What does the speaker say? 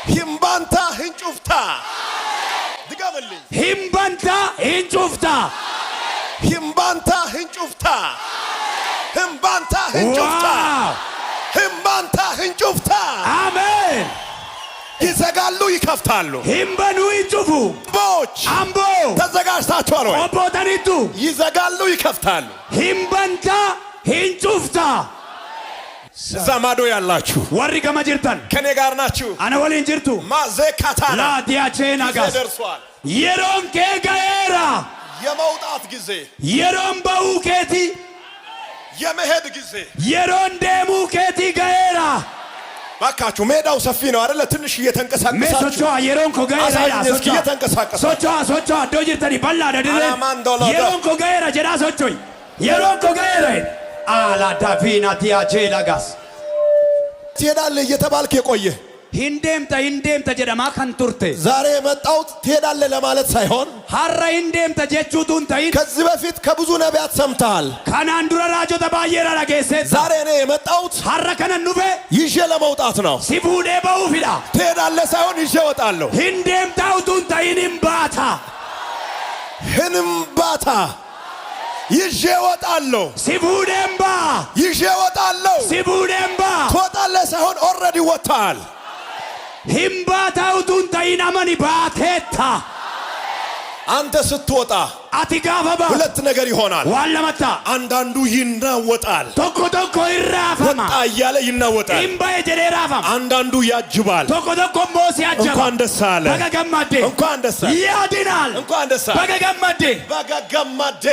ሂምባንታ ህንጩፍታ ድጋምልኝ ሂምባንታ ህንጩፍታ ሂምባንታ ህንጩፍታ ሂምባንታ ህንጩፍታ ሂምባንታ ህንጩፍታ አሜን ይዘጋሉ ይከፍታሉ ሂምበኑ ይጩፉ ቦች አምቦ ተዘጋጅታችኋል ወይ ኦቦታኒቱ ይዘጋሉ ይከፍታሉ ሂምባንታ ህንጩፍታ ዘማዶ ያላችሁ ወሪ ከመጅርታን ከኔ ጋር ናችሁ አነ ወሊን ጅርቱ ማዘካታና ላዲያቼና ጋር ደርሷል የሮን ከጋየራ የመውጣት ጊዜ የሮን ባውኬቲ የመሄድ ጊዜ የሮን ደሙ ኬቲ ጋየራ ባካችሁ ሜዳው ሰፊ ነው አይደለ ትንሽ እየተንቀሳቀሳችሁ ሜሶቹ የሮን ኮጋየራ ሶቹ እየተንቀሳቀሳችሁ ሶቹ ዶጅርተኒ ባላ ደድረ የሮን ኮጋየራ ጀራ ሶቹ የሮን ኮጋየራ አላ ዳፊና ቲያቼ ላጋስ ትሄዳለህ እየተባልክ የቆየ ሂንዴምታ ጀደማ ከንቱርቴ ዛሬ የመጣሁት ትሄዳለህ ለማለት ሳይሆን ሀራ ሂንዴምታ ጀቹቱን ተይን ከዚህ በፊት ከብዙ ነቢያት ሰምተሃል ከናንዱራ ራጆ ተባየራ ለጌሴት ዛሬ እኔ የመጣሁት ሀራ ከነኑፌ ይዤ ለመውጣት ነው ሲፉዴ በውፊዳ ትሄዳለህ ሳይሆን ይዤ እወጣለሁ ሂንዴምታውቱን ተይን እምባታ ህንባታ ይዤ እወጣለሁ ሲፉዴምባ ይዤ እወጣለሁ ሲፉዴምባ ትወጣለህ ሳይሆን ኦልሬዲ ወጥተሃል ሂምባታውቱን ተይን አመኒ ባቴታ አንተ ስትወጣ አቲጋፈባ ሁለት ነገር ይሆናል ዋለመታ አንዳንዱ ይናወጣል ቶኮ ይራፈማ ወጣ እያለ ይናወጣል ኢምባዬ ጀዴራፈም አንዳንዱ ያጅባል ቶኮ ሞስ ያጀባ እንኳን ደስ አለ በገገመዴ እንኳን ደስ አለ ያድናል እንኳን ደስ አለ በገገመዴ በገገመዴ